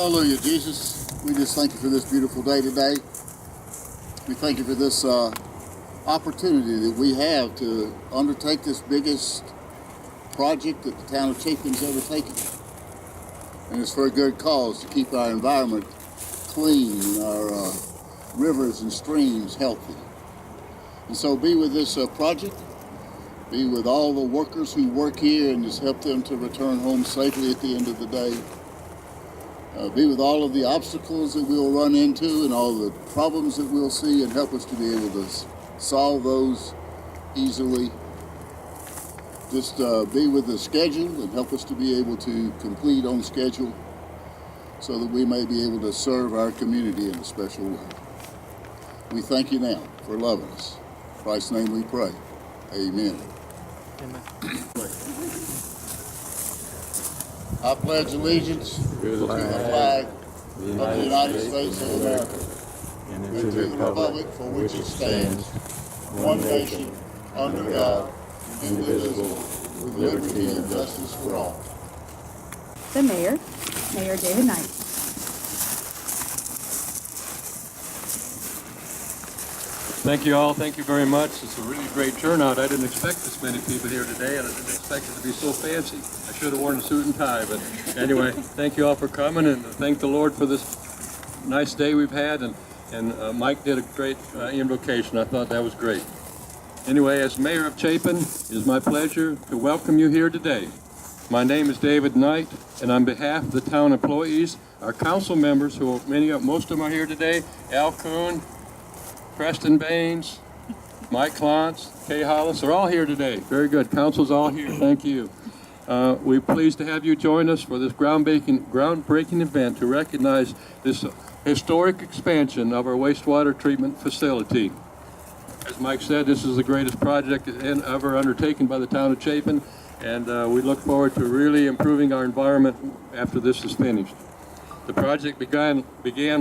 Hallelujah, Jesus. We just thank you for this beautiful day today. We thank you for this opportunity that we have to undertake this biggest project that the town of Chapin's ever taken. And it's for a good cause, to keep our environment clean and our rivers and streams healthy. And so be with this project. Be with all the workers who work here and just help them to return home safely at the end of the day. Be with all of the obstacles that we'll run into and all the problems that we'll see, and help us to be able to solve those easily. Just be with the schedule and help us to be able to complete on schedule so that we may be able to serve our community in a special way. We thank you now for loving us. In Christ's name we pray. Amen. Amen. I pledge allegiance to the flag of the United States of America and to the republic for which it stands, one nation, under God, indivisible, with liberty and justice for all. The Mayor, Mayor David Knight. Thank you all. Thank you very much. It's a really great turnout. I didn't expect this many people here today, and I didn't expect it to be so fancy. I should have worn a suit and tie, but anyway, thank you all for coming, and thank the Lord for this nice day we've had, and Mike did a great invocation. I thought that was great. Anyway, as Mayor of Chapin, it is my pleasure to welcome you here today. My name is David Knight, and on behalf of the town employees, our council members, who most of them are here today, Al Kuhn, Preston Baines, Mike Klontz, Kay Hollis are all here today. Very good. Council's all here. Thank you. We're pleased to have you join us for this groundbreaking event to recognize this historic expansion of our wastewater treatment facility. As Mike said, this is the greatest project ever undertaken by the town of Chapin, and we look forward to really improving our environment after this is finished. The project began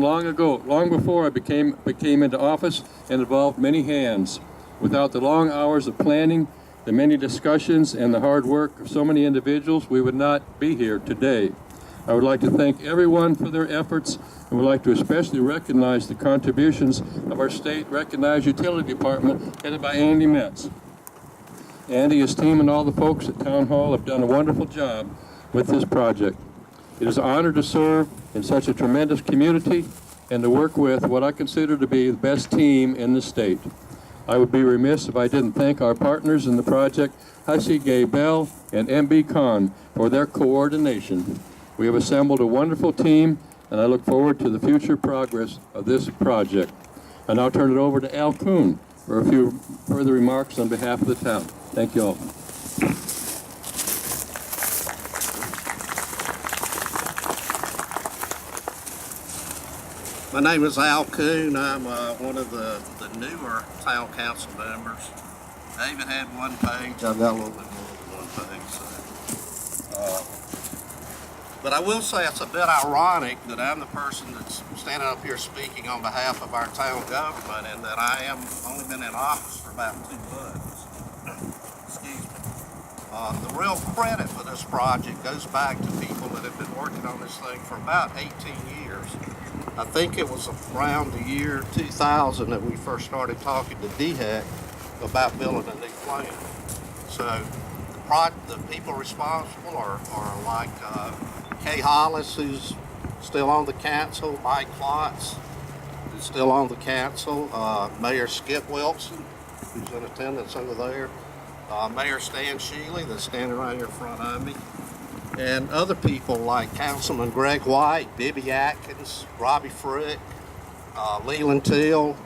long ago, long before I became into office, and involved many hands. Without the long hours of planning, the many discussions, and the hard work of so many individuals, we would not be here today. I would like to thank everyone for their efforts, and would like to especially recognize the contributions of our state-recognized utility department, headed by Andy Metz. Andy, his team, and all the folks at Town Hall have done a wonderful job with this project. It is an honor to serve in such a tremendous community and to work with what I consider to be the best team in the state. I would be remiss if I didn't thank our partners in the project, Hussey Gay Bell and MB Khan, for their coordination. We have assembled a wonderful team, and I look forward to the future progress of this project. I now turn it over to Al Kuhn for a few further remarks on behalf of the town. Thank you all. My name is Al Kuhn. I'm one of the newer town council members. David had one page. I've got a little bit more than one page. But I will say it's a bit ironic that I'm the person that's standing up here speaking on behalf of our town government, and that I am only been in office for about 2 months. Excuse me. The real credit for this project goes back to people that have been working on this thing for about 18 years. I think it was around the year 2000 that we first started talking to DHEC about building a new plant. So the people responsible are like Kay Hollis, who's still on the council, Mike Klontz, who's still on the council, Mayor Skip Wilson, who's in attendance over there, Mayor Stan Shealy, that's standing right here in front of me, and other people like Councilman Greg White, Bibby Atkins, Robbie Frick, Leland Till,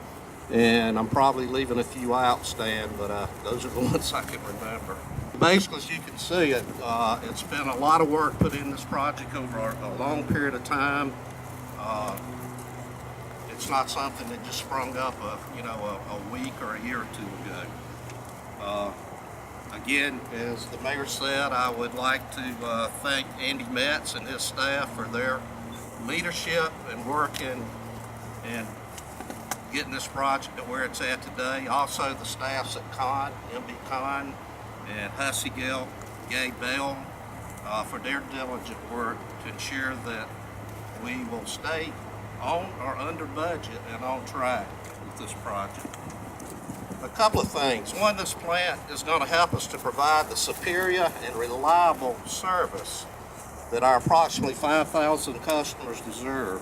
and I'm probably leaving a few out, Stan, but those are the ones I can remember. Basically, as you can see, it's been a lot of work put in this project over a long period of time. It's not something that just sprung up a week or a year or two ago. Again, as the mayor said, I would like to thank Andy Metz and his staff for their leadership and work in getting this project to where it's at today. Also the staffs at MB Khan and Hussey Gay Bell for their diligent work to ensure that we will stay on or under budget and on track with this project. A couple of things. One, this plant is going to help us to provide the superior and reliable service that our approximately 5,000 customers deserve.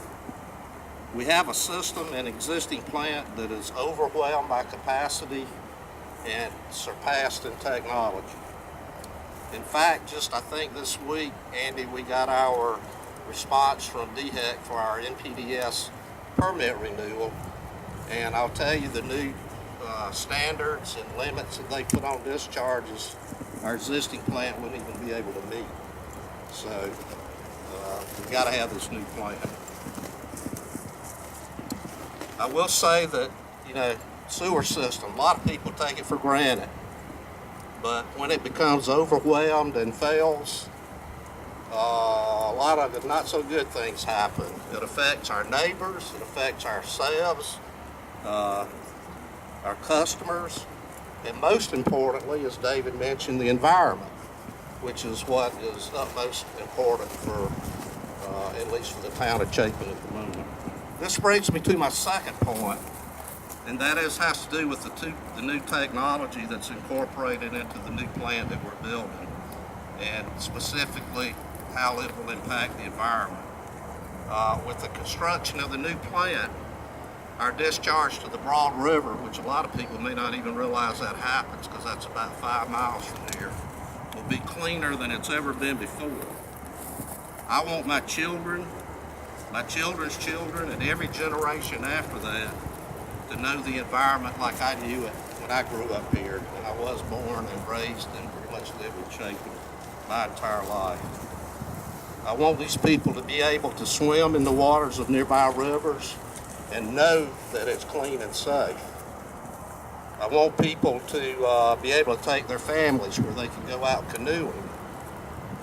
We have a system and existing plant that is overwhelmed by capacity and surpassed in technology. In fact, just I think this week, Andy, we got our response from DHEC for our NPDES permit renewal, and I'll tell you the new standards and limits that they put on discharges, our existing plant wouldn't even be able to meet. So we've got to have this new plant. I will say that, sewer system, a lot of people take it for granted. But when it becomes overwhelmed and fails, a lot of not so good things happen. It affects our neighbors, it affects ourselves, our customers, and most importantly, as David mentioned, the environment, which is what is utmost important for, at least for the town of Chapin at the moment. This brings me to my second point, and that has to do with the new technology that's incorporated into the new plant that we're building, and specifically how it will impact the environment. With the construction of the new plant, our discharge to the Broad River, which a lot of people may not even realize that happens because that's about 5 miles from here, will be cleaner than it's ever been before. I want my children, my children's children, and every generation after that to know the environment like I knew it when I grew up here, and I was born and raised and pretty much lived in Chapin my entire life. I want these people to be able to swim in the waters of nearby rivers and know that it's clean and safe. I want people to be able to take their families where they can go out canoeing,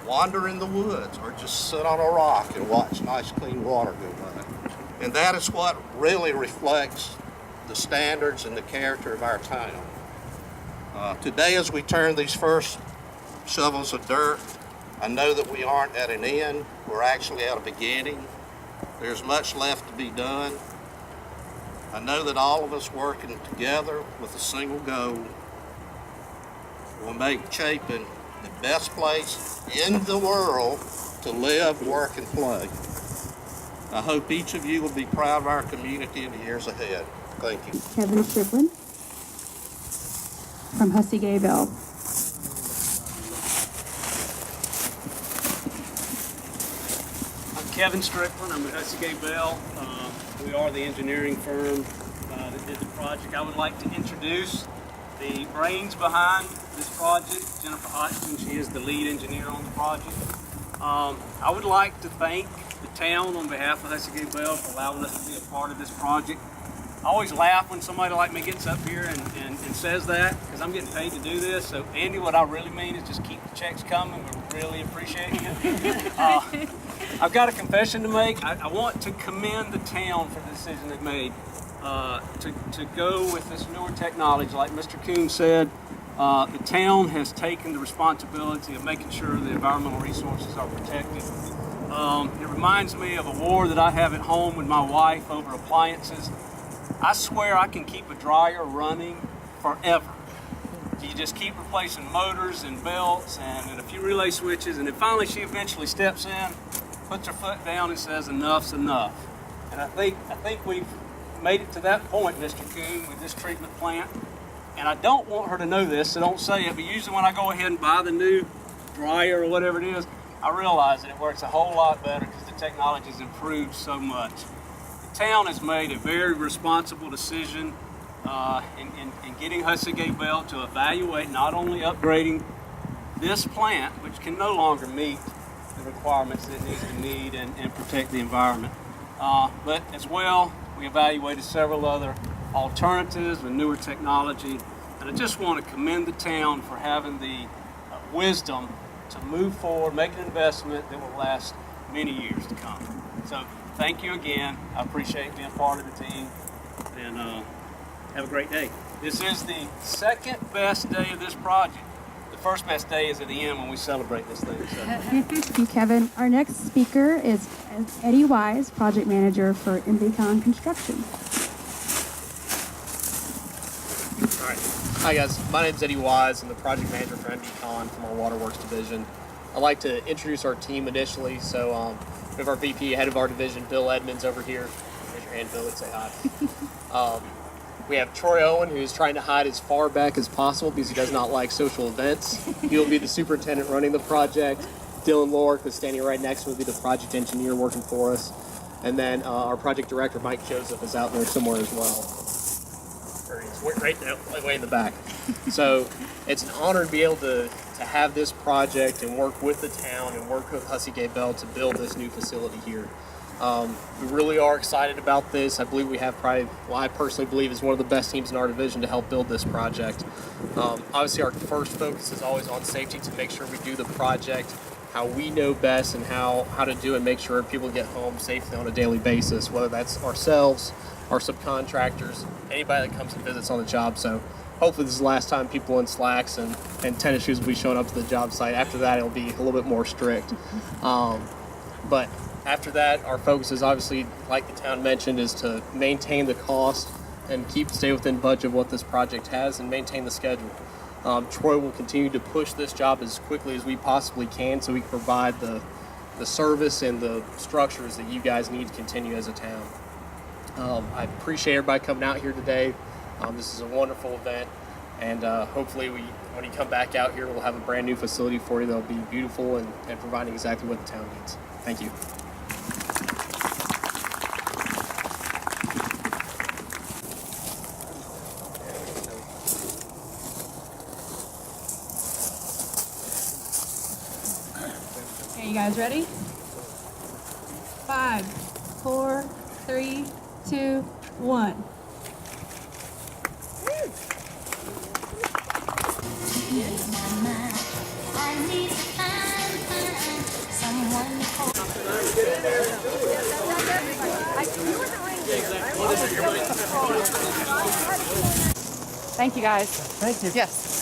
wander in the woods, or just sit on a rock and watch nice clean water go by. And that is what really reflects the standards and the character of our town. Today, as we turn these first shovels of dirt, I know that we aren't at an end, we're actually at a beginning. There's much left to be done. I know that all of us working together with a single goal will make Chapin the best place in the world to live, work, and play. I hope each of you will be proud of our community in the years ahead. Thank you. Kevin Strickland from Hussey Gay Bell. I'm Kevin Strickland. I'm with Hussey Gay Bell. We are the engineering firm that did the project. I would like to introduce the brains behind this project, Jennifer Hodgson. She is the lead engineer on the project. I would like to thank the town on behalf of Hussey Gay Bell for allowing us to be a part of this project. I always laugh when somebody like me gets up here and says that, because I'm getting paid to do this. So Andy, what I really mean is just keep the checks coming. We're really appreciating it. I've got a confession to make. I want to commend the town for the decision they made to go with this newer technology. Like Mr. Coon said, the town has taken the responsibility of making sure the environmental resources are protected. It reminds me of a war that I have at home with my wife over appliances. I swear I can keep a dryer running forever. You just keep replacing motors and belts and a few relay switches, and then finally she eventually steps in, puts her foot down and says enough's enough. And I think we've made it to that point, Mr. Coon, with this treatment plant. And I don't want her to know this, so don't say it, but usually when I go ahead and buy the new dryer or whatever it is, I realize that it works a whole lot better because the technology has improved so much. The town has made a very responsible decision in getting Hussey Gay Bell to evaluate not only upgrading this plant, which can no longer meet the requirements that it needs to meet and protect the environment, but as well, we evaluated several other alternatives with newer technology. And I just want to commend the town for having the wisdom to move forward, make an investment that will last many years to come. So thank you again. I appreciate being part of the team, and have a great day. This is the second best day of this project. the first best day is at the end when we celebrate this thing. So. Thank you, Kevin. Our next speaker is Eddie Wise, project manager for MVCon Construction. All right. Hi guys, my name is Eddie Wise. I'm the project manager for MVCon from our Waterworks division. I'd like to introduce our team initially. So we have our VP, head of our division, Bill Edmonds over here. Raise your hand, Bill, and say hi. We have Troy Owen, who's trying to hide as far back as possible because he does not like social events. He'll be the superintendent running the project. Dylan Lork, who's standing right next to him, will be the project engineer working for us. And then our project director, Mike Joseph, is out there somewhere as well. There he is, right now, way in the back. So it's an honor to be able to have this project and work with the town and work with Hussey Gay Bell to build this new facility here. We really are excited about this. I believe we have probably, well, I personally believe is one of the best teams in our division to help build this project. Obviously our first focus is always on safety to make sure we do the project how we know best and how to do it, make sure people get home safely on a daily basis, whether that's ourselves, our subcontractors, anybody that comes and visits on the job. So hopefully this is the last time people in slacks and tennis shoes will be showing up to the job site. After that, it'll be a little bit more strict. But after that, our focus is obviously, like the town mentioned, is to maintain the cost and stay within budget of what this project has and maintain the schedule. Troy will continue to push this job as quickly as we possibly can so we can provide the service and the structures that you guys need to continue as a town. I appreciate everybody coming out here today. This is a wonderful event, and hopefully when you come back out here, we'll have a brand new facility for you that'll be beautiful and providing exactly what the town needs. Thank you. Okay, you guys ready? 5, 4, 3, 2, 1. Thank you, guys. Thank you. Yes.